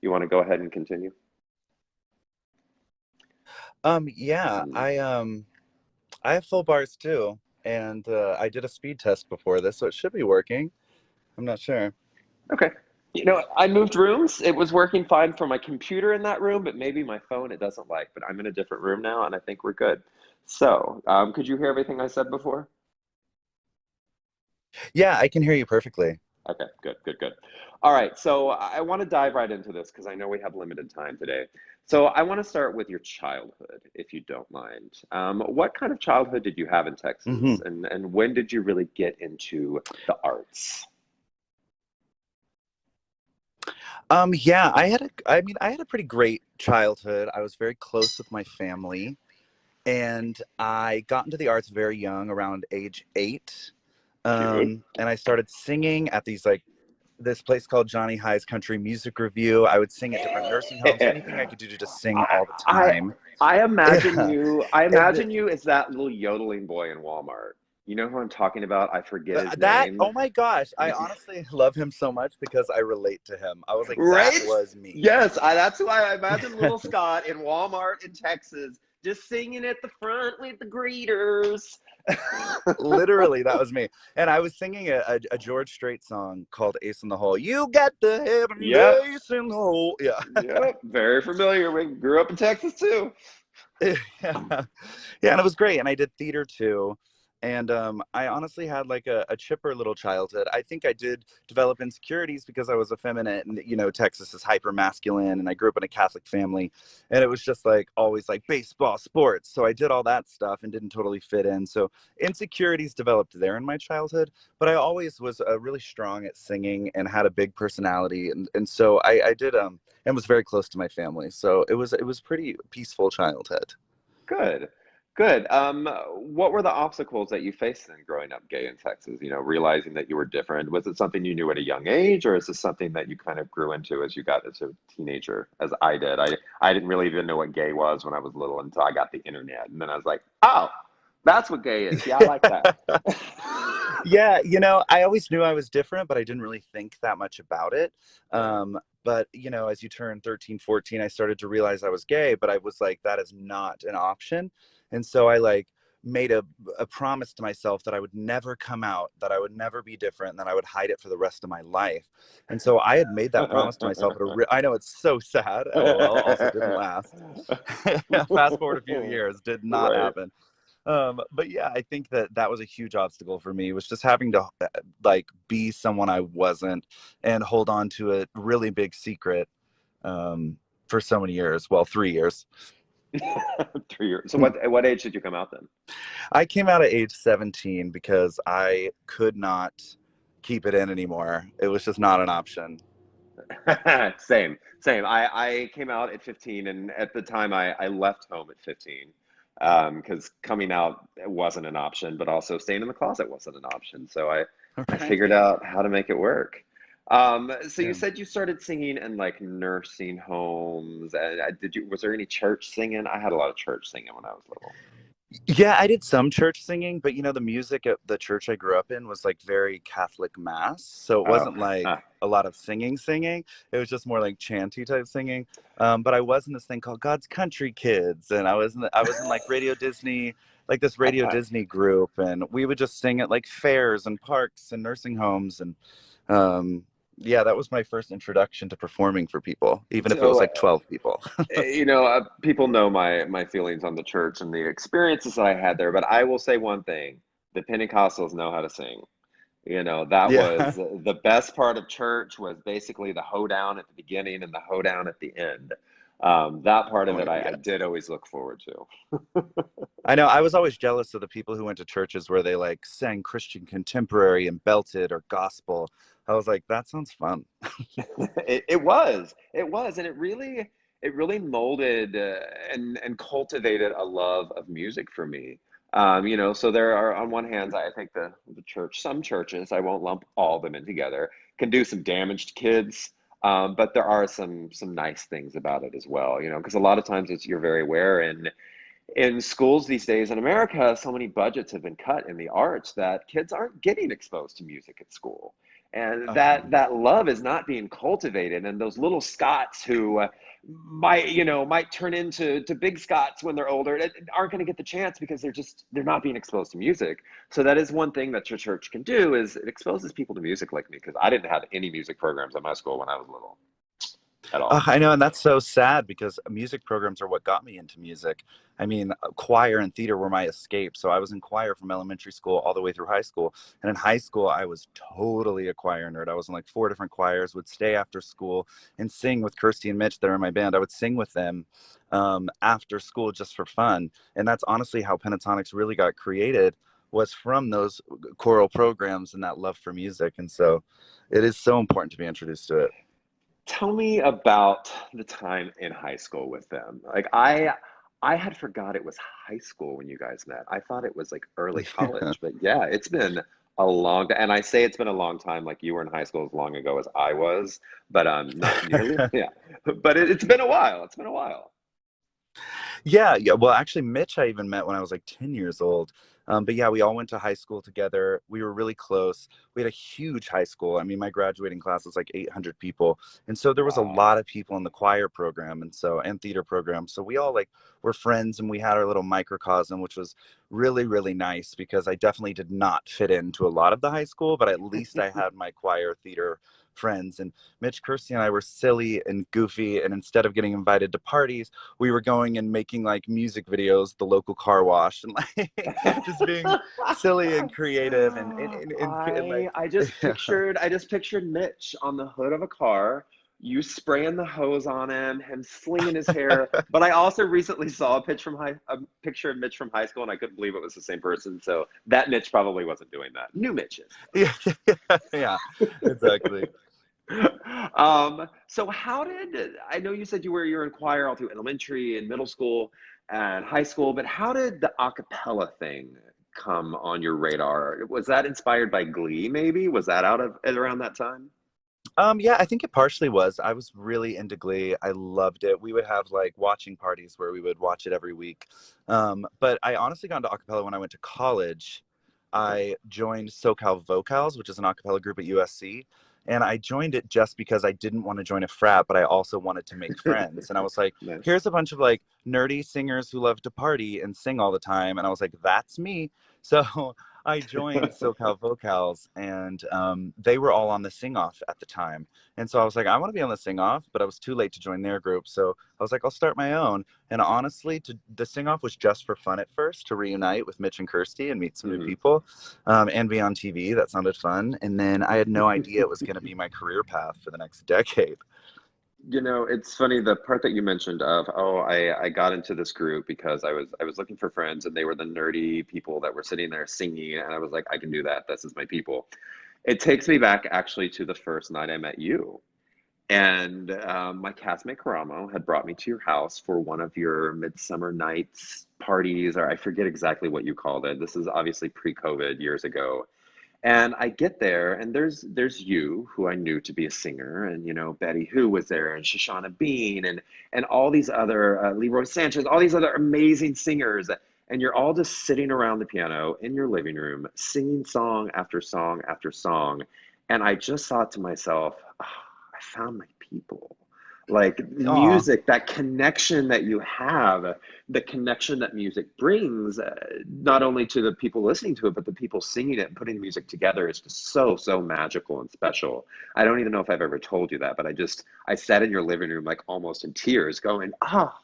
You want to go ahead and continue? Yeah, Mm. I have full bars too, and I did a speed test before this, so it should be working. I'm not sure. Okay. I moved rooms. It was working fine for my computer in that room, but maybe my phone it doesn't like. But I'm in a different room now, and I think we're good. So, could you hear everything I said before? Yeah, I can hear you perfectly. Okay, good, good, good. All right, so I want to dive right into this because I know we have limited time today. So I want to start with your childhood, if you don't mind. What kind of childhood did you have in Texas, hmm and when did you really get into the arts? yeah, I had a pretty great childhood. I was very close with my family, and I got into the arts very young, around age 8. Cute. And I started singing at this place called Johnny High's Country Music Review. I would sing at different nursing homes, anything I could do to just sing I, all the I time. I imagine Yeah. you. I And th imagine you as that little yodeling boy in Walmart. You know who I'm talking about? I forget his that, name. oh my gosh, I honestly love him so much because I relate to him. I was like, that Right? was me. Yes, that's why I imagine little Scott in Walmart in Texas just singing at the front with the greeters. Literally, that was me. And I was singing a George Strait song called Ace in the Hole. You got the heaven Yep, ace in the hole. Yeah. yep, very familiar. We grew up in Texas too. Yeah. Yeah, and it was great. And I did theater too. And I honestly had like a chipper little childhood. I think I did develop insecurities because I was effeminate, and Texas is hyper masculine, and I grew up in a Catholic family, and it was just like always like baseball, sports. So I did all that stuff and didn't totally fit in. So insecurities developed there in my childhood, but I always was really strong at singing and had a big personality, and so I did and was very close to my family. So it was pretty peaceful childhood. Good, good. What were the obstacles that you faced in growing up gay in Texas? Realizing that you were different. Was it something you knew at a young age, or is this something that you kind of grew into as you got as a teenager, as I did? I didn't really even know what gay was when I was little until I got the internet, and then I was like, oh, that's what gay is. Yeah, I like that. Yeah, I always knew I was different, but I didn't really think that much about it. Yeah. But as you turn 13, 14, I started to realize I was gay, but I was like, that is not an option. And so I like made a promise to myself that I would never come out, that I would never be different, and that I would hide it for the rest of my life. And so I had made that promise to myself I know it's so sad, LOL, also didn't last. Fast forward a few years, did not Right. happen. But yeah, I think that was a huge obstacle for me, was just having to like be someone I wasn't and hold on to a really big secret um, for so many years. Well, 3 years. 3 years. So what age did you come out then? I came out at age 17 because I could not keep it in anymore. It was just not an option. Same, same. I came out at 15, and at the time I left home at 15 because coming out wasn't an option, but also staying in the closet wasn't an option. So I figured Right. out how to make it work. So you Yeah. said you started singing in like nursing homes. Was there any church singing? I had a lot of church singing when I was little. Yeah, I did some church singing, but the music at the church I grew up in was like very Catholic mass. So it Oh, wasn't like huh. a lot of singing. It was just more like chanty type singing. But I was in this thing called God's Country Kids, and I was in like Radio Disney, like this Radio Disney group, and we would just sing at like fairs and parks and nursing homes, and um, yeah, that was my first introduction to performing for people, even if it was So like 12 people. people know my feelings on the church and the experiences that I had there, but I will say one thing: the Pentecostals know how to sing. That was Yeah. the best part of church was basically the hoedown at the beginning and the hoedown at the end. That part Oh of my it God, I yes. did always look forward to. I know I was always jealous of the people who went to churches where they like sang Christian contemporary and belted or gospel. I was like, that sounds fun. It was, and it really molded and cultivated a love of music for me. So there are, on one hand, I think some churches, I won't lump all of them in together, can do some damage to kids, but there are some nice things about it as well. Because a lot of times, as you're very aware, in schools these days in America, so many budgets have been cut in the arts that kids aren't getting exposed to music at school. and Oh, that love is not being cultivated. And those little Scots who might turn into big Scots when they're older aren't going to get the chance because they're not being exposed to music. So that is one thing that your church can do, is it exposes people to music like me, because I didn't have any music programs at my school when I was little at all. I know, and that's so sad because music programs are what got me into music. I mean, choir and theater were my escape. So I was in choir from elementary school all the way through high school. And in high school, I was totally a choir nerd. I was in like 4 different choirs, would stay after school and sing with Kirsty and Mitch that are in my band. I would sing with them after school just for fun. And that's honestly how Pentatonix really got created, was from those choral programs and that love for music. And so it is so important to be introduced to it. Tell me about the time in high school with them. Like I had forgot it was high school when you guys met. I thought it was like early college, but yeah, it's been a long, and I say it's been a long time, like you were in high school as long ago as I was, but not nearly. Yeah, but it's been a while. It's been a while. Yeah, yeah. Well, actually, Mitch, I even met when I was like 10 years old. But yeah, we all went to high school together. We were really close. We had a huge high school. I mean, my graduating class was like 800 people. And so there was a Wow. lot of people in the choir program and theater program. So we all like were friends, and we had our little microcosm, which was really, really nice because I definitely did not fit into a lot of the high school, but at least I had my choir theater friends. And Mitch, Kirsty, and I were silly and goofy. And instead of getting invited to parties, we were going and making like music videos at the local car wash and like just being silly and creative and like I just pictured Mitch on the hood of a car, you spraying the hose on him slinging his hair. But I also recently saw a picture of Mitch from high school, and I couldn't believe it was the same person. So that Mitch probably wasn't doing that. New Mitch is. yeah, yeah, exactly. So how did I know you said you were in choir all through elementary and middle school and high school, but how did the a cappella thing come on your radar? Was that inspired by Glee, maybe? Was that out of at around that time? Yeah, I think it partially was. I was really into Glee. I loved it. We would have like watching parties where we would watch it every week. But I honestly got into acapella when I went to college. Okay. I joined SoCal Vocals, which is an acapella group at USC. And I joined it just because I didn't want to join a frat, but I also wanted to make friends. And I was like, Nice. here's a bunch of like nerdy singers who love to party and sing all the time. And I was like, that's me. So I joined SoCal Vocals, and they were all on the sing off at the time. And so I was like, I want to be on the sing off, but I was too late to join their group. So I was like, I'll start my own. And honestly, the sing off was just for fun at first, to reunite with Mitch and Kirsty and meet some new Mhm. people and be on TV. That sounded fun. And then I had no idea it was going to be my career path for the next decade. It's funny, the part that you mentioned of, oh, I got into this group because I was looking for friends, and they were the nerdy people that were sitting there singing, and I was like, I can do that. This is my people. It takes me back actually to the first night I met you. And my castmate Karamo had brought me to your house for one of your midsummer nights parties, or I forget exactly what you called it. This is obviously pre-COVID years ago. And I get there, and there's you, who I knew to be a singer, and Betty Who was there, and Shoshana Bean, and all these other Leroy Sanchez, all these other amazing singers, and you're all just sitting around the piano in your living room, singing song after song after song, and I just thought to myself, oh, I found my people. Like Aw. music, that connection that you have, the connection that music brings, not only to the people listening to it, but the people singing it and putting the music together is just so, so magical and special. I don't even know if I've ever told you that, but I sat in your living room like almost in tears going, ah,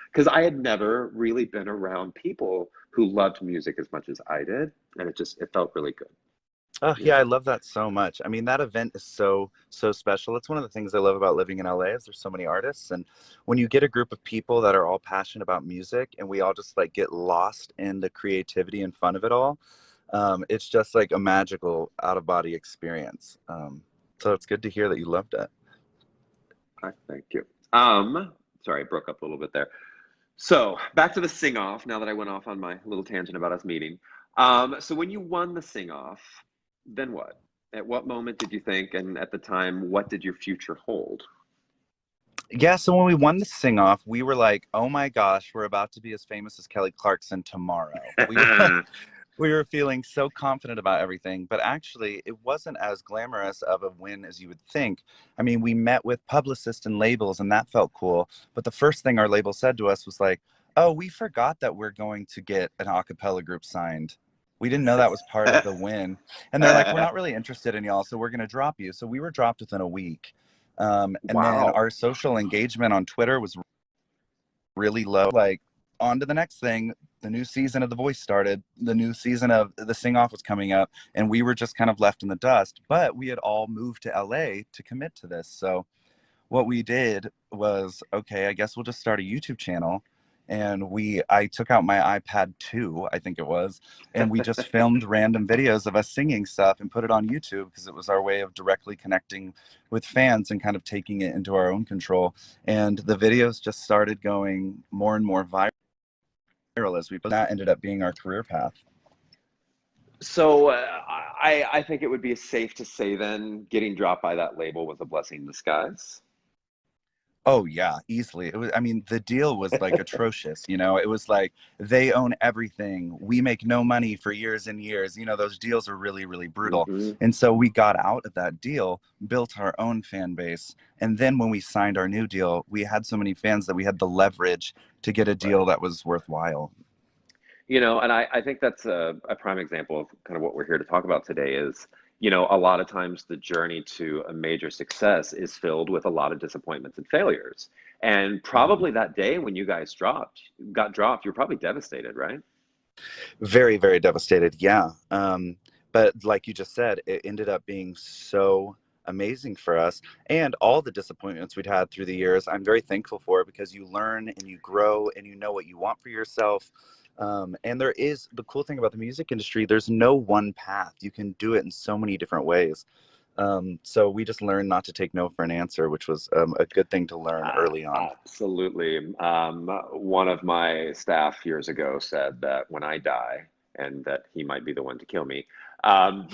because I had never really been around people who loved music as much as I did. And it felt really good. Oh Yeah. yeah, I love that so much. I mean, that event is so so special. It's one of the things I love about living in LA is there's so many artists, and when you get a group of people that are all passionate about music and we all just like get lost in the creativity and fun of it all, it's just like a magical out of body experience. So it's good to hear that you loved it. Thank you. Sorry, I broke up a little bit there. So back to the sing off, now that I went off on my little tangent about us meeting. So when you won the sing off, then what? At what moment did you think, and at the time, what did your future hold? Yeah, so when we won the sing off, we were like, "Oh my gosh, we're about to be as famous as Kelly Clarkson tomorrow." We were we were feeling so confident about everything, but actually it wasn't as glamorous of a win as you would think. I mean, we met with publicists and labels and that felt cool, but the first thing our label said to us was like, "Oh, we forgot that we're going to get an a cappella group signed. We didn't know that was part of the win." And they're like, "We're not really interested in y'all, so we're going to drop you." So we were dropped within a week. And then Wow. our social engagement on Twitter was really low. Like, on to the next thing. The new season of The Voice started. The new season of The Sing Off was coming up, and we were just kind of left in the dust. But we had all moved to LA to commit to this. So what we did was, okay, I guess we'll just start a YouTube channel. And I took out my iPad 2, I think it was, and we just filmed random videos of us singing stuff and put it on YouTube because it was our way of directly connecting with fans and kind of taking it into our own control. And the videos just started going more and more viral as that ended up being our career path. So I think it would be safe to say then getting dropped by that label was a blessing in disguise. Oh yeah, easily. It was, I mean, the deal was like atrocious, you know. It was like they own everything. We make no money for years and years. You know, those deals are really, really brutal. Hmm. And so we got out of that deal, built our own fan base. And then when we signed our new deal, we had so many fans that we had the leverage to get a deal Right. that was worthwhile. And I think that's a prime example of kind of what we're here to talk about today is, a lot of times the journey to a major success is filled with a lot of disappointments and failures. And Mhm. probably that day when you guys got dropped, you're probably devastated, right? Very, very devastated. Yeah. But like you just said, it ended up being so amazing for us. And all the disappointments we'd had through the years, I'm very thankful for because you learn and you grow and you know what you want for yourself. And there is the cool thing about the music industry, there's no one path. You can do it in so many different ways. So we just learned not to take no for an answer, which was a good thing to learn early on. Absolutely. One of my staff years ago said that when I die, and that he might be the one to kill me,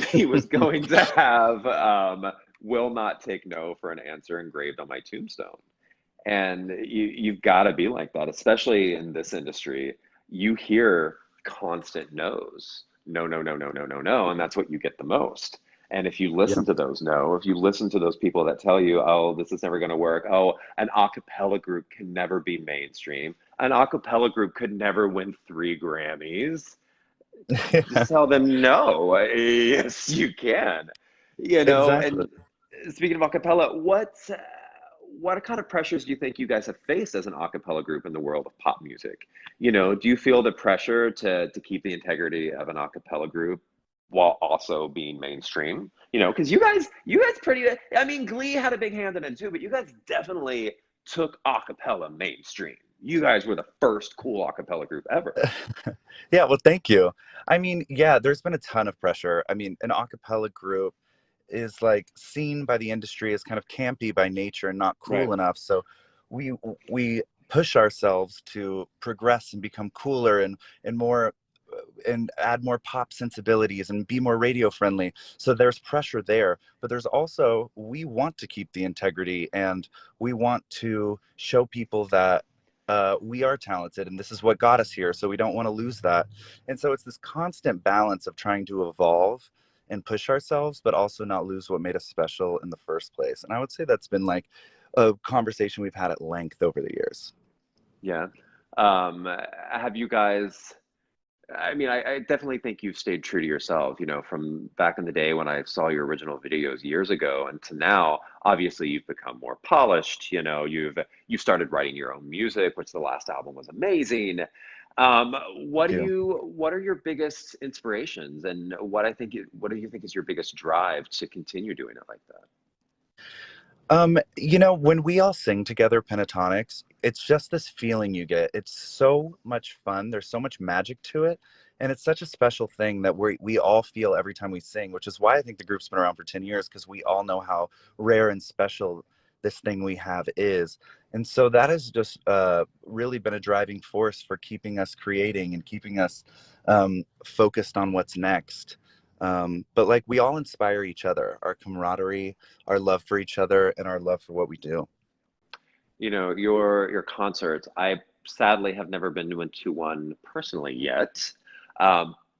he was going to have "will not take no" for an answer engraved on my tombstone. And you've got to be like that, especially in this industry. You hear constant no's, no, no, no, no, no, no, no, and that's what you get the most. And if you Yeah. listen to those no, if you listen to those people that tell you, oh, this is never going to work, oh, an a cappella group can never be mainstream, an a cappella group could never win 3 Grammys, just tell them no. Yes, you can. Exactly. And speaking of acapella, what kind of pressures do you think you guys have faced as an acapella group in the world of pop music? Do you feel the pressure to keep the integrity of an acapella group while also being mainstream? Because you guys pretty. I mean, Glee had a big hand in it too, but you guys definitely took acapella mainstream. You guys were the first cool acapella group ever. Yeah, well, thank you. I mean, yeah, there's been a ton of pressure. I mean, an a cappella group is like seen by the industry as kind of campy by nature and not Right. cool enough. So we we push ourselves to progress and become cooler and more and add more pop sensibilities and be more radio friendly. So there's pressure there, but there's also we want to keep the integrity and we want to show people that we are talented and this is what got us here. So we don't want to lose that. And so it's this constant balance of trying to evolve and push ourselves, but also not lose what made us special in the first place. And I would say that's been like a conversation we've had at length over the years. Yeah. Um, have you guys? I mean, I definitely think you've stayed true to yourself, from back in the day when I saw your original videos years ago and to now, obviously you've become more polished, you've started writing your own music, which the last album was amazing. What Thank do you. you what are your biggest inspirations and what do you think is your biggest drive to continue doing it like that? When we all sing together Pentatonix, it's just this feeling you get. It's so much fun. There's so much magic to it. And it's such a special thing that we all feel every time we sing, which is why I think the group's been around for 10 years, because we all know how rare and special this thing we have is. And so that has just really been a driving force for keeping us creating and keeping us focused on what's next. But like we all inspire each other, our camaraderie, our love for each other, and our love for what we do. Your concerts. I sadly have never been to one personally yet.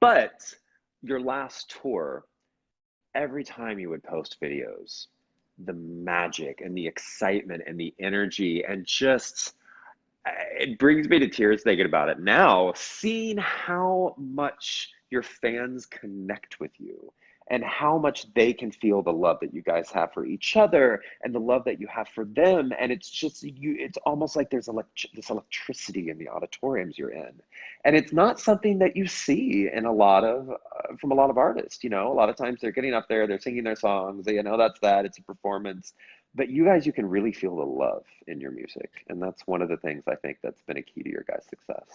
But your last tour, every time you would post videos, the magic and the excitement and the energy and just it brings me to tears thinking about it now, seeing how much your fans connect with you and how much they can feel the love that you guys have for each other and the love that you have for them. And it's just you, it's almost like there's this electricity in the auditoriums you're in. And it's not something that you see in a lot of from a lot of artists. You know, a lot of times they're getting up there, they're singing their songs, you know, that's that, it's a performance. But you guys, you can really feel the love in your music. And that's one of the things I think that's been a key to your guys' success.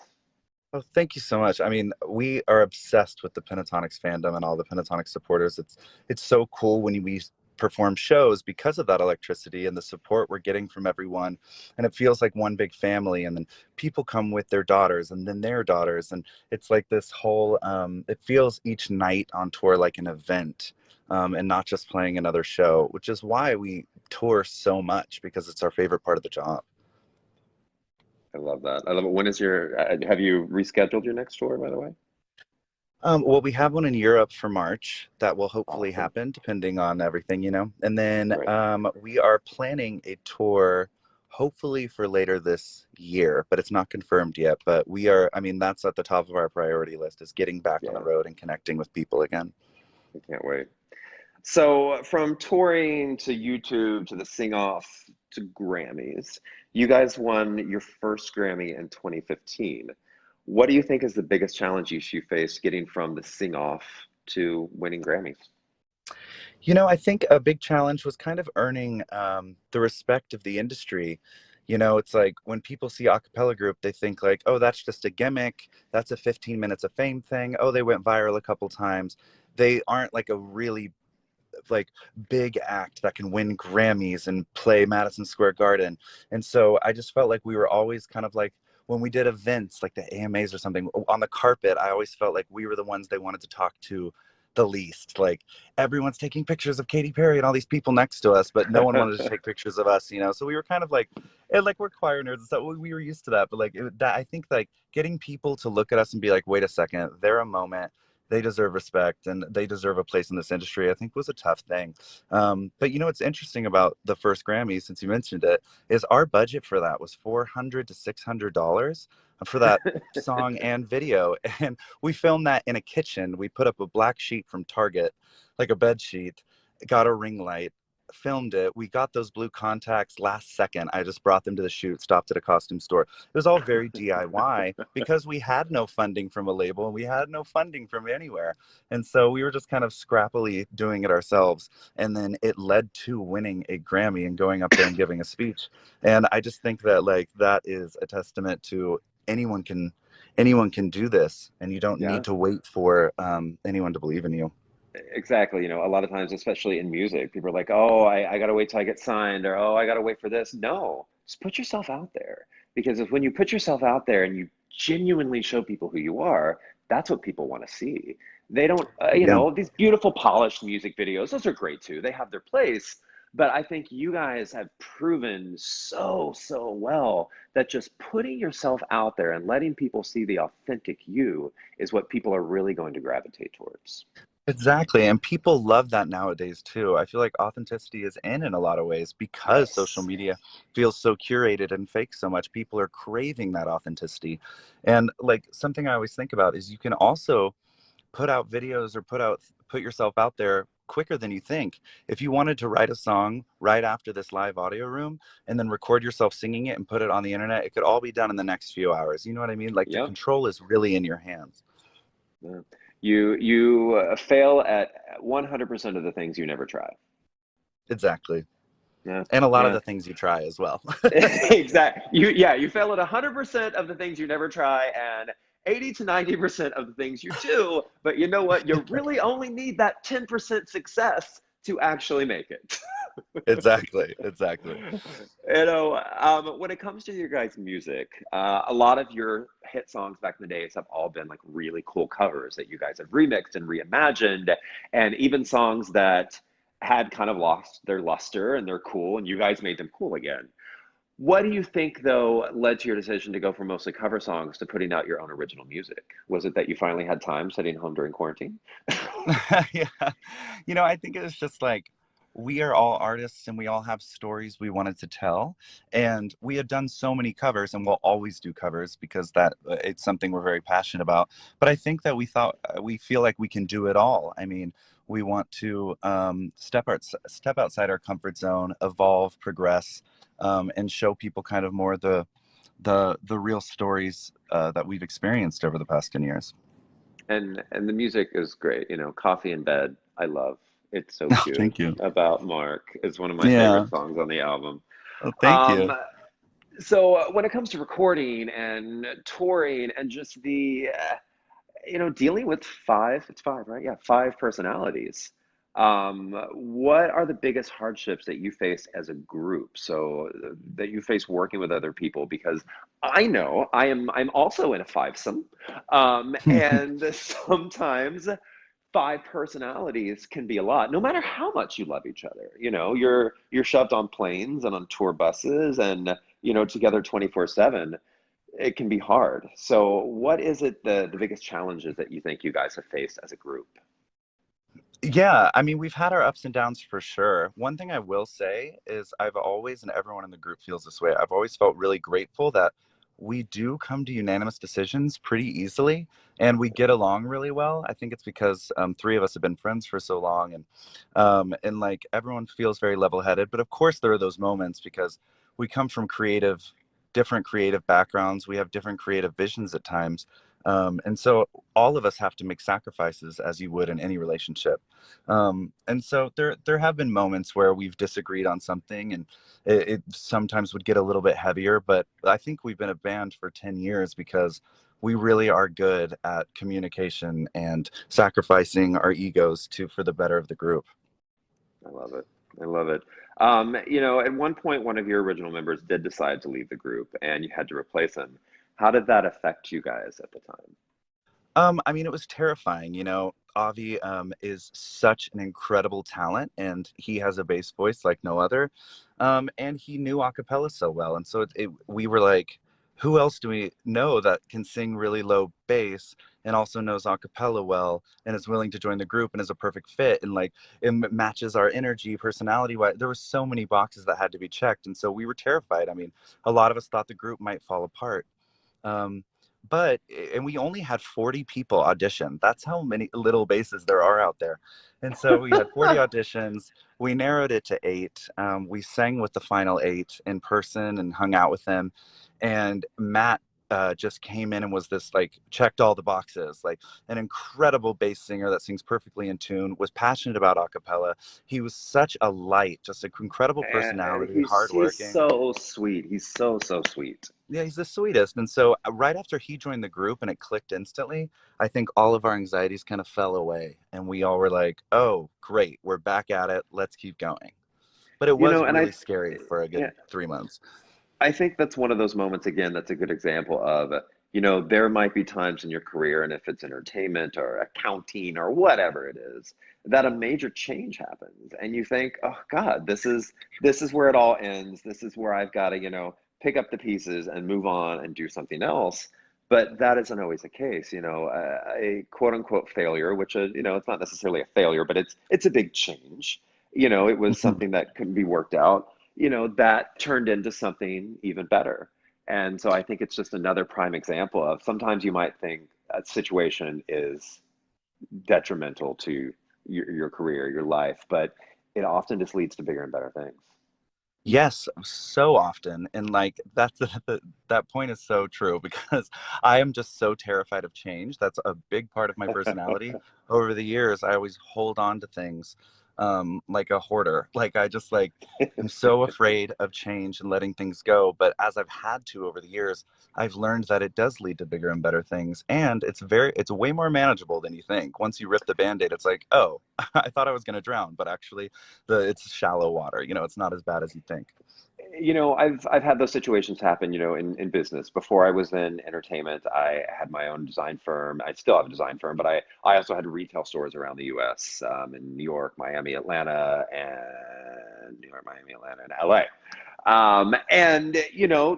Oh, thank you so much. I mean, we are obsessed with the Pentatonix fandom and all the Pentatonix supporters. It's so cool when we perform shows because of that electricity and the support we're getting from everyone. And it feels like one big family. And then people come with their daughters and then their daughters. And it's like this whole, it feels each night on tour like an event. And not just playing another show, which is why we tour so much because it's our favorite part of the job. I love that. I love it. When is your, have you rescheduled your next tour, by the way? Well, we have one in Europe for March that will hopefully Awesome. happen, depending on everything, you know. And then Right. we are planning a tour, hopefully for later this year, but it's not confirmed yet. But we are, I mean, that's at the top of our priority list is getting back on the Yeah, road and connecting with people again. I can't wait. So from touring to YouTube to the Sing Off to Grammys, you guys won your first Grammy in 2015. What do you think is the biggest challenge you face getting from the Sing Off to winning Grammys? You know, I think a big challenge was kind of earning the respect of the industry. You know, it's like when people see a cappella group, they think like, oh, that's just a gimmick. That's a 15 minutes of fame thing. Oh, they went viral a couple times. They aren't like a really like big act that can win Grammys and play Madison Square Garden. And so I just felt like we were always kind of like when we did events like the AMAs or something on the carpet, I always felt like we were the ones they wanted to talk to the least. Like everyone's taking pictures of Katy Perry and all these people next to us, but no one wanted to take pictures of us, you know? So we were kind of like, and like we're choir nerds and stuff. We were used to that, but like that, I think like getting people to look at us and be like, wait a second, they're a moment, they deserve respect and they deserve a place in this industry, I think was a tough thing. But you know what's interesting about the first Grammy, since you mentioned it, is our budget for that was $400 to $600 for that song and video. And we filmed that in a kitchen. We put up a black sheet from Target, like a bed sheet, got a ring light, filmed it. We got those blue contacts last second. I just brought them to the shoot, stopped at a costume store. It was all very DIY because we had no funding from a label and we had no funding from anywhere. And so we were just kind of scrappily doing it ourselves. And then it led to winning a Grammy and going up there and giving a speech. And I just think that like that is a testament to anyone can anyone can do this and you don't Yeah. need to wait for anyone to believe in you. Exactly. You know, a lot of times, especially in music, people are like, oh, I got to wait till I get signed, or oh, I got to wait for this. No, just put yourself out there. Because if, when you put yourself out there and you genuinely show people who you are, that's what people want to see. They don't, you Yeah. know, these beautiful, polished music videos, those are great too. They have their place. But I think you guys have proven so, so well that just putting yourself out there and letting people see the authentic you is what people are really going to gravitate towards. Exactly. And people love that nowadays too. I feel like authenticity is in a lot of ways because social Yes. media feels so curated and fake so much. People are craving that authenticity. And like something I always think about is you can also put out videos or put yourself out there quicker than you think. If you wanted to write a song right after this live audio room and then record yourself singing it and put it on the internet, it could all be done in the next few hours. You know what I mean? Like the Yep. control is really in your hands. Yeah. You fail at 100% of the things you never try. Exactly. Yeah. And a lot of Yeah. the things you try as well. Exactly. You fail at 100% of the things you never try and 80 to 90% of the things you do, but you know what? You really only need that 10% success to actually make it. Exactly. Exactly. You know, when it comes to your guys' music, a lot of your hit songs back in the days have all been like really cool covers that you guys have remixed and reimagined, and even songs that had kind of lost their luster and they're cool, and you guys made them cool again. What do you think, though, led to your decision to go from mostly cover songs to putting out your own original music? Was it that you finally had time sitting home during quarantine? Yeah. I think it was just like we are all artists and we all have stories we wanted to tell. And we had done so many covers and we'll always do covers because that it's something we're very passionate about. But I think that we thought we feel like we can do it all. I mean, we want to step outside our comfort zone, evolve, progress, and show people kind of more the real stories that we've experienced over the past 10 years. And the music is great. Coffee in Bed, I love. It's so Oh, cute. thank you. About Mark is one of my Yeah. favorite songs on the album. Oh, thank Um, you. so when it comes to recording and touring and just dealing with it's five, right? Yeah, five personalities. What are the biggest hardships that you face as a group? So that you face working with other people? Because I know I'm also in a fivesome, and sometimes five personalities can be a lot, no matter how much you love each other. You're shoved on planes and on tour buses and together 24/7. It can be hard. So, what is it the biggest challenges that you think you guys have faced as a group? Yeah, I mean, we've had our ups and downs for sure. One thing I will say is I've always, and everyone in the group feels this way, I've always felt really grateful that we do come to unanimous decisions pretty easily and we get along really well. I think it's because three of us have been friends for so long and like everyone feels very level-headed. But of course, there are those moments because we come from different creative backgrounds. We have different creative visions at times. And so all of us have to make sacrifices as you would in any relationship. And so there have been moments where we've disagreed on something and it sometimes would get a little bit heavier, but I think we've been a band for 10 years because we really are good at communication and sacrificing our egos to for the better of the group. I love it. I love it. At one point, one of your original members did decide to leave the group, and you had to replace him. How did that affect you guys at the time? I mean, it was terrifying. Avi is such an incredible talent, and he has a bass voice like no other. And he knew a cappella so well, and so we were like, who else do we know that can sing really low bass and also knows a cappella well and is willing to join the group and is a perfect fit and like matches our energy, personality wise. There were so many boxes that had to be checked, and so we were terrified. I mean, a lot of us thought the group might fall apart. Um, but and we only had 40 people audition. That's how many little bases there are out there. And so we had 40 auditions. We narrowed it to eight. We sang with the final eight in person and hung out with them. And Matt just came in and was this like checked all the boxes, like an incredible bass singer that sings perfectly in tune, was passionate about a cappella. He was such a light, just an incredible And personality, he's hardworking. so sweet. He's so, so sweet. Yeah, he's the sweetest. And so right after he joined the group and it clicked instantly, I think all of our anxieties kind of fell away and we all were like, "Oh, great. We're back at it. Let's keep going." But it was And really scary for a yeah, good 3 months. I think that's one of those moments, again, that's a good example of, there might be times in your career, and if it's entertainment or accounting or whatever it is, that a major change happens, and you think, oh God, this is where it all ends. This is where I've got to, pick up the pieces and move on and do something else. But that isn't always the case, a quote unquote failure, which it's not necessarily a failure, but it's a big change. It was something that couldn't be worked out, that turned into something even better. And so I think it's just another prime example of sometimes you might think a situation is detrimental to your career, your life, but it often just leads to bigger and better things. Yes, so often. And like that point is so true because I am just so terrified of change. That's a big part of my personality. Over the years, I always hold on to things like a hoarder. Like I just like I'm so afraid of change and letting things go. But as I've had to over the years, I've learned that it does lead to bigger and better things. And it's way more manageable than you think. Once you rip the band-aid, it's like, oh, I thought I was gonna drown, but actually it's shallow water. It's not as bad as you think. I've had those situations happen, in business. Before I was in entertainment, I had my own design firm. I still have a design firm, but I also had retail stores around the US, in New York, Miami, Atlanta, and New York, Miami, Atlanta, and LA. And,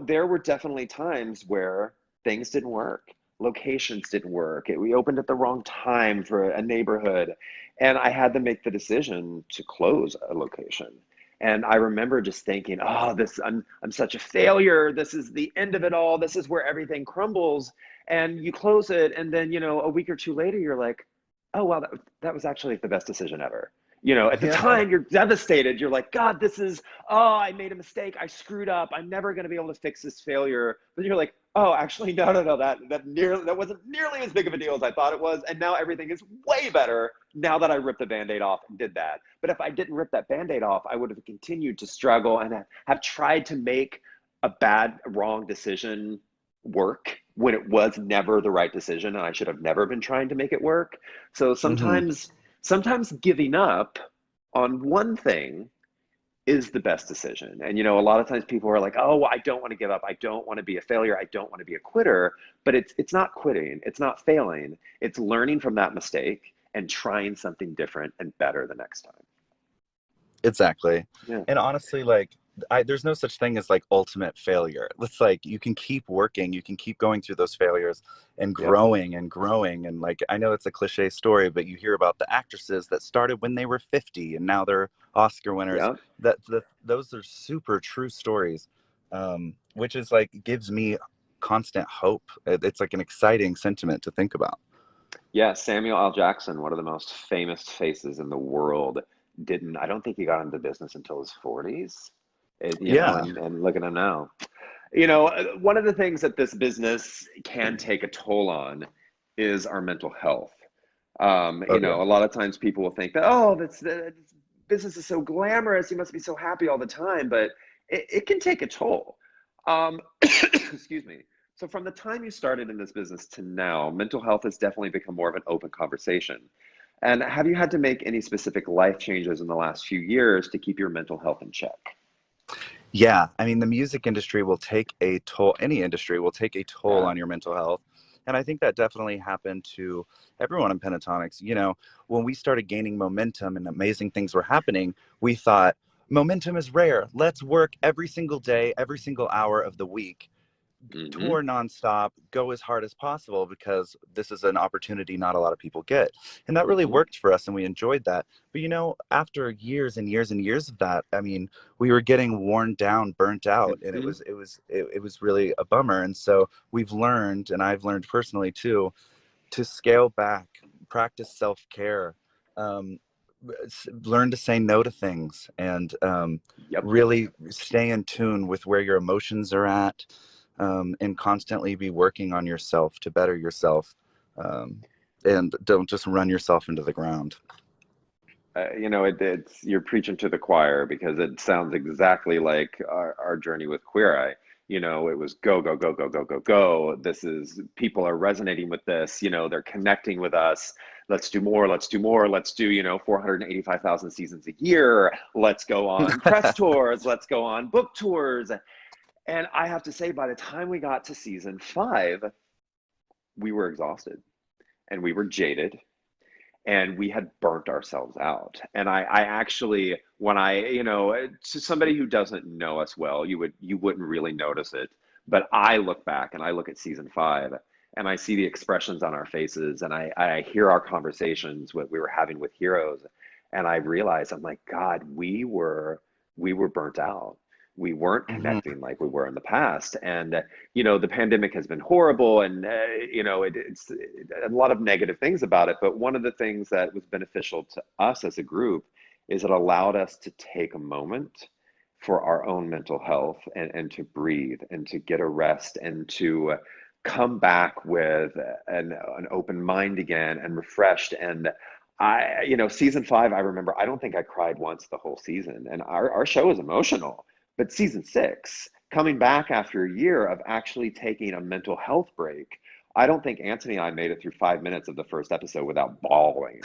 there were definitely times where things didn't work. Locations didn't work. We opened at the wrong time for a neighborhood. And I had to make the decision to close a location. And I remember just thinking, oh, I'm such a failure. This is the end of it all. This is where everything crumbles. And you close it, and then, a week or two later, you're like, oh, wow, that was actually the best decision ever. At the Yeah. time, you're devastated. You're like, God, oh, I made a mistake. I screwed up. I'm never going to be able to fix this failure. But you're like, oh, actually, no. That wasn't nearly as big of a deal as I thought it was. And now everything is way better now that I ripped the Band-Aid off and did that. But if I didn't rip that Band-Aid off, I would have continued to struggle and have tried to make wrong decision work when it was never the right decision, and I should have never been trying to make it work. So Hmm. sometimes giving up on one thing is the best decision. And a lot of times people are like, "Oh, I don't want to give up. I don't want to be a failure. I don't want to be a quitter." But it's not quitting. It's not failing. It's learning from that mistake and trying something different and better the next time. Exactly. Yeah. And honestly, there's no such thing as like ultimate failure. It's like you can keep working, you can keep going through those failures and Yep. growing and growing. And like, I know it's a cliche story, but you hear about the actresses that started when they were 50 and now they're Oscar winners. Yep. Those are super true stories, which is like gives me constant hope. It's like an exciting sentiment to think about. Yeah, Samuel L. Jackson, one of the most famous faces in the world, I don't think he got into business until his 40s. Yeah. And look at him now. One of the things that this business can take a toll on is our mental health. Oh yeah. A lot of times people will think that, oh, this business is so glamorous, you must be so happy all the time, but it can take a toll. Excuse me. So from the time you started in this business to now, mental health has definitely become more of an open conversation. And have you had to make any specific life changes in the last few years to keep your mental health in check? Yeah, I mean, the music industry will take a toll, any industry will take a toll Yeah. on your mental health. And I think that definitely happened to everyone in Pentatonix. When we started gaining momentum and amazing things were happening, we thought, momentum is rare. Let's work every single day, every single hour of the week, Hmm. tour nonstop, go as hard as possible because this is an opportunity not a lot of people get. And that really Hmm. worked for us and we enjoyed that. But after years and years and years of that, I mean, we were getting worn down, burnt out, and Hmm. it was really a bummer. And so we've learned, and I've learned personally too, to scale back, practice self-care, um, learn to say no to things, and Yep. really stay in tune with where your emotions are at, and constantly be working on yourself to better yourself, um, and don't just run yourself into the ground. You're preaching to the choir because it sounds exactly like our journey with Queer Eye. It was go, go, go, go, go, go, go. People are resonating with this, they're connecting with us. Let's do more, let's do more, let's do, 485,000 seasons a year. Let's go on press tours, let's go on book tours. And I have to say, by the time we got to season 5, we were exhausted and we were jaded and we had burnt ourselves out. And I actually, when to somebody who doesn't know us well, you wouldn't really notice it. But I look back and I look at season 5 and I see the expressions on our faces and I hear our conversations what we were having with heroes. And I realize I'm like, God, we were burnt out. We weren't Hmm. connecting like we were in the past. And the pandemic has been horrible and it's a lot of negative things about it, but one of the things that was beneficial to us as a group is it allowed us to take a moment for our own mental health and to breathe and to get a rest and to come back with an open mind again and refreshed. And season 5, I remember, I don't think I cried once the whole season. And our show is emotional. But season 6, coming back after a year of actually taking a mental health break, I don't think Anthony and I made it through 5 minutes of the first episode without bawling.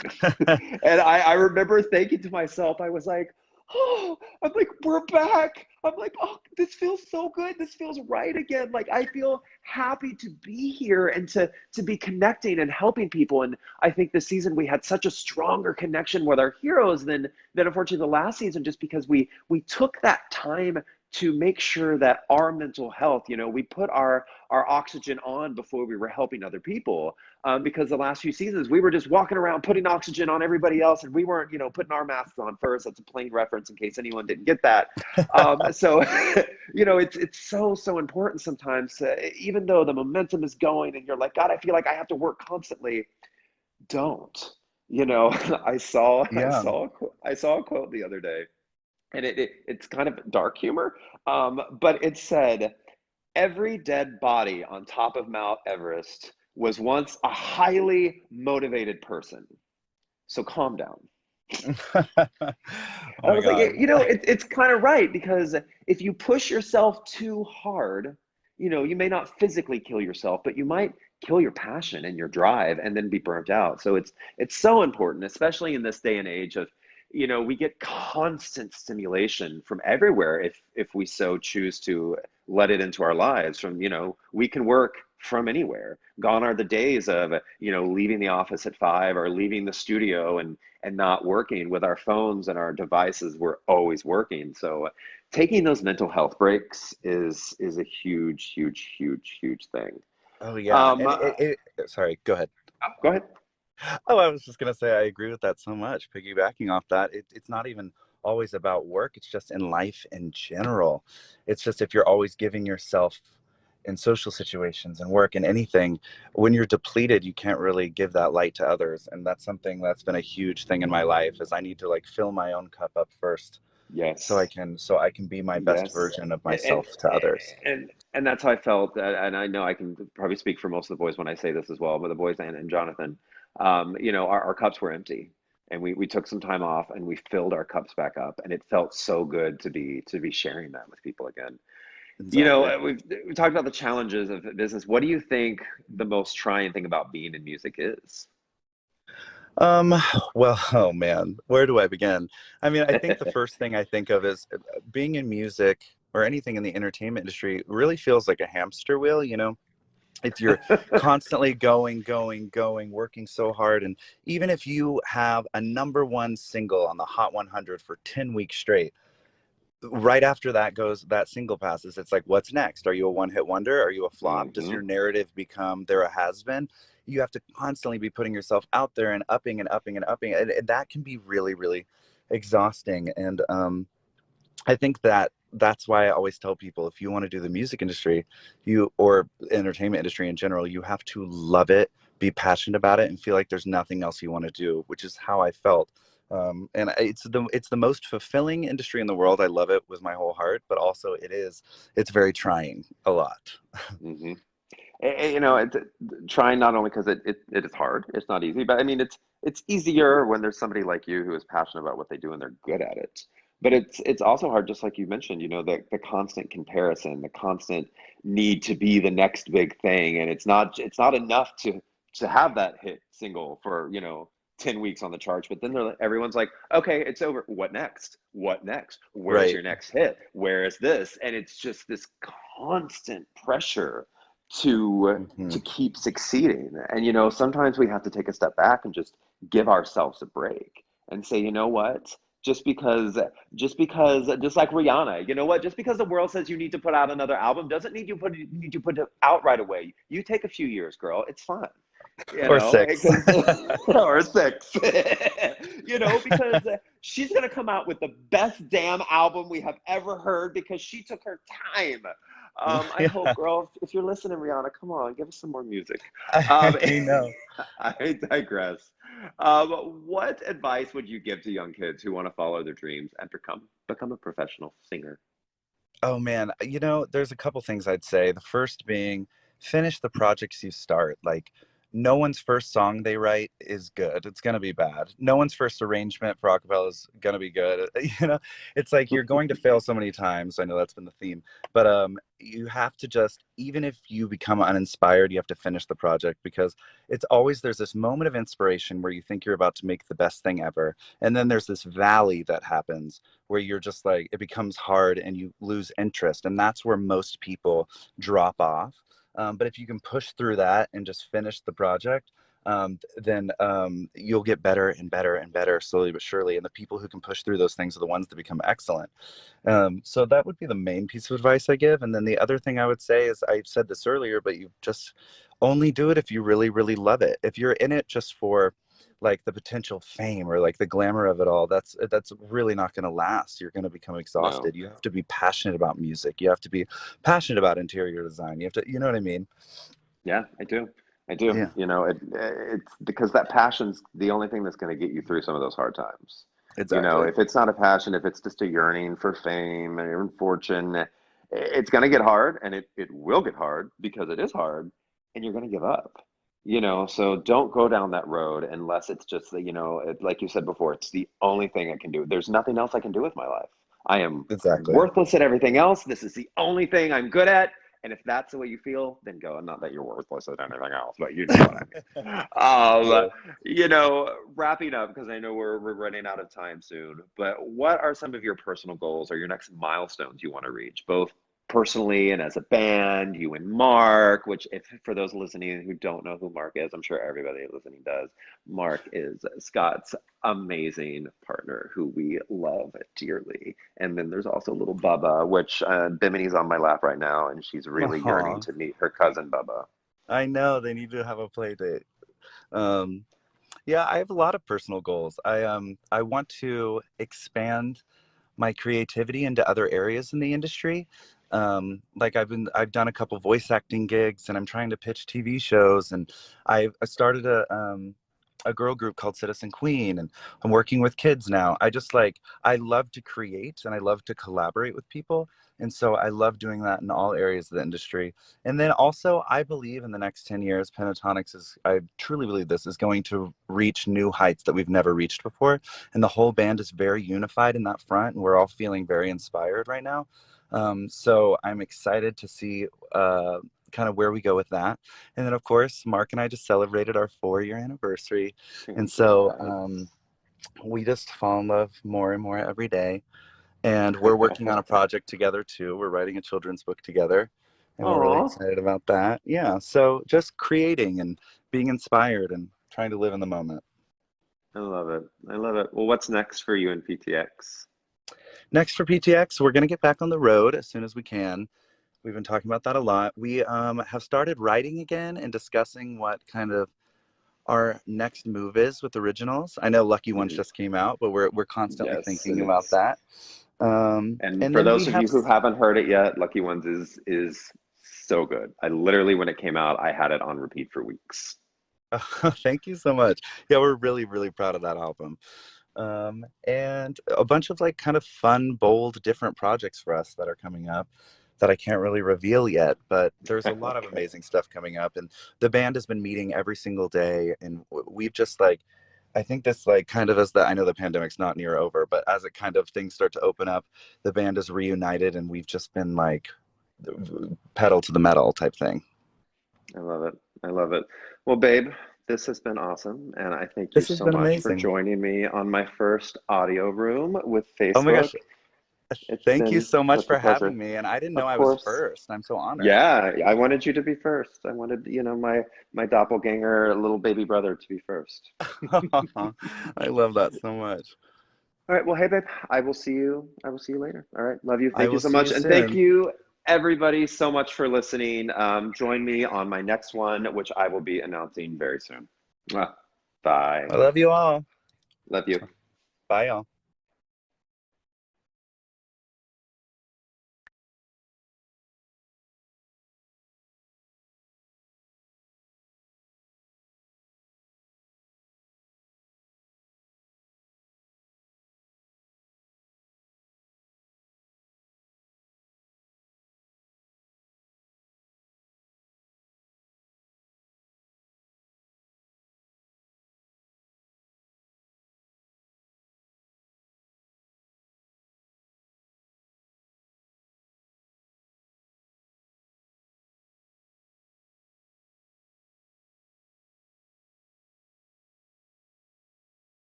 And I remember thinking to myself, I was like, oh, I'm like, we're back. I'm like, oh, this feels so good. This feels right again. Like I feel happy to be here and to be connecting and helping people. And I think this season we had such a stronger connection with our heroes than unfortunately the last season, just because we took that time to make sure that our mental health, we put our oxygen on before we were helping other people. Because the last few seasons we were just walking around putting oxygen on everybody else, and we weren't, putting our masks on first. That's a plain reference in case anyone didn't get that. So it's so important sometimes, even though the momentum is going and you're like, God, I feel like I have to work constantly. Don't. I saw I Yeah. saw I saw a quote the other day, and it's kind of dark humor, but it said, "Every dead body on top of Mount Everest was once a highly motivated person. So calm down." Oh And I my was like, God. it's kind of right, because if you push yourself too hard, you may not physically kill yourself, but you might kill your passion and your drive and then be burnt out. So it's so important, especially in this day and age of, we get constant stimulation from everywhere if we so choose to let it into our lives. From, we can work from anywhere. Gone are the days of, leaving the office at 5 or leaving the studio and not working. With our phones and our devices, we're always working. So taking those mental health breaks is a huge, huge, huge, huge thing. Oh yeah. Um, And uh, sorry, go ahead. Go ahead. Oh, I was just gonna say I agree with that so much. Piggybacking off that, it's not even always about work. It's just in life in general. It's just if you're always giving yourself in social situations and work and anything, when you're depleted, you can't really give that light to others. And that's something that's been a huge thing in my life is I need to like fill my own cup up first Yes. so I can be my best Yes. version of And myself to others. and that's how I felt. And I know I can probably speak for most of the boys when I say this as well, but the boys and Jonathan, our cups were empty. And we took some time off and we filled our cups back up. And it felt so good to be sharing that with people again. Exactly. We've talked about the challenges of business. What do you think the most trying thing about being in music is? Um, well, oh man, where do I begin? I mean, I think the first thing I think of is being in music or anything in the entertainment industry really feels like a hamster wheel, you know? If you're constantly going, going, going, working so hard, and even if you have a number one single on the Hot 100 for 10 weeks straight, right after that goes that single passes, it's like, what's next? Are you a one hit wonder? Are you a flop? Does Hmm. your narrative become there a has been? You have to constantly be putting yourself out there and upping and upping and upping, and that can be really really exhausting. And I think that that's why I always tell people if you want to do the music industry, you or entertainment industry in general, you have to love it, be passionate about it, and feel like there's nothing else you want to do, which is how I felt. And it's the most fulfilling industry in the world. I love it with my whole heart, but also it's very trying a lot. Hmm. It's trying, not only because it is hard, it's not easy, but I mean, it's easier when there's somebody like you who is passionate about what they do and they're good at it. But it's also hard, just like you mentioned, the constant comparison, the constant need to be the next big thing, and it's not enough to have that hit single for 10 weeks on the charts, but then everyone's like, okay, it's over. What next? What next? Where's Right. your next hit? Where is this? And it's just this constant pressure to Hmm. keep succeeding. And sometimes we have to take a step back and just give ourselves a break and say, you know what? Just like Rihanna, you know what? Just because the world says you need to put out another album doesn't need you put it out right away. You take a few years, girl. It's fine. Or six. Because or six, because she's gonna come out with the best damn album we have ever heard because she took her time. I hope, Yeah, girl, if you're listening, Rihanna, come on, give us some more music. Um, I know. I digress. What advice would you give to young kids who want to follow their dreams and become a professional singer? Oh man, there's a couple things I'd say. The first being finish the projects you start. Like no one's first song they write is good. It's gonna be bad. No one's first arrangement for acapella is gonna be good. It's like you're going to fail so many times. I know that's been the theme, but you have to just even if you become uninspired, you have to finish the project because it's always there's this moment of inspiration where you think you're about to make the best thing ever, and then there's this valley that happens where you're just like it becomes hard and you lose interest, and that's where most people drop off. But if you can push through that and just finish the project, then you'll get better and better and better slowly but surely. And the people who can push through those things are the ones that become excellent. So that would be the main piece of advice I give. And then the other thing I would say is, I said this earlier, but you just only do it if you really, really love it. If you're in it just for like the potential fame or like the glamour of it all, that's really not going to last. You're going to become No. exhausted. You have to be passionate about music. You have to be passionate about interior design. You have to, you know what I mean? Yeah, I do. I do. Yeah, You know, it's because that passion's the only thing that's going to get you through some of those hard times. You know, exactly. if it's not a passion, if it's just a yearning for fame and fortune, it's going to get hard, and it will get hard because it is hard, and you're going to give up. You know, so don't go down that road unless it's just that, like you said before, it's the only thing I can do. There's nothing else I can do with my life. I am Exactly. worthless at everything else. This is the only thing I'm good at. And if that's the way you feel, then go. Not that you're worthless at anything else, but you know what I mean. Yeah. Wrapping up because I know we're running out of time soon. But what are some of your personal goals or your next milestones you want to reach, both personally and as a band? You and Mark, which, if for those listening who don't know who Mark is, I'm sure everybody listening does. Mark is Scott's amazing partner who we love dearly. And then there's also little Bubba, which Bimini's on my lap right now, and she's really yearning Aw, to meet her cousin Bubba. I know they need to have a play date. Um, yeah, I have a lot of personal goals. I want to expand my creativity into other areas in the industry. Like I've done a couple voice acting gigs, and I'm trying to pitch TV shows, and I started a girl group called Citizen Queen, and I'm working with kids now. I love to create and I love to collaborate with people. And so I love doing that in all areas of the industry. And then also, I believe in the next 10 years, Pentatonix I truly believe this is going to reach new heights that we've never reached before. And the whole band is very unified in that front. And we're all feeling very inspired right now. So I'm excited to see kind of where we go with that. And then, of course, Mark and I just celebrated our 4-year anniversary. And so Congrats. we just fall in love more and more every day. And we're working on a project together too. We're writing a children's book together, and we're really Aw, excited about that. Yeah. So just creating and being inspired and trying to live in the moment. I love it. I love it. Well, what's next for you in PTX? Next for PTX, we're going to get back on the road as soon as we can. We've been talking about that a lot. We have started writing again and discussing what kind of our next move is with originals. I know Lucky Ones Mhm. just came out, but we're constantly Yes, thinking and about it's that. and And for then we those of have. you who haven't heard it yet, Lucky Ones is so good. I literally, when it came out, I had it on repeat for weeks. Thank you so much. Yeah, we're really, really proud of that album. And a bunch of like kind of fun, bold, different projects for us that are coming up that I can't really reveal yet, but there's a lot of Okay. amazing stuff coming up. And the band has been meeting every single day. And we've just like, I think this like kind of I know the pandemic's not near over, but as it kind of things start to open up, the band is reunited and we've just been like pedal to the metal type thing. I love it. I love it. Well, babe, this has been awesome, and I thank you This has so been much for amazing. joining me on my first audio room with Oh my Facebook. gosh. It's Thank you been so much such a for having pleasure. me. And I didn't know Of I was course. first. I'm so honored. Yeah, I wanted you to be first. I wanted, my doppelganger little baby brother to be first. I love that so much. All right. Well, hey, babe, I will see you. I will see you later. All right. Love you. I Thank you will so see much. you And thank soon. you, everybody, so much for listening. Join me on my next one, which I will be announcing very soon. Mwah. Bye. I love you all. Love you. Bye, y'all.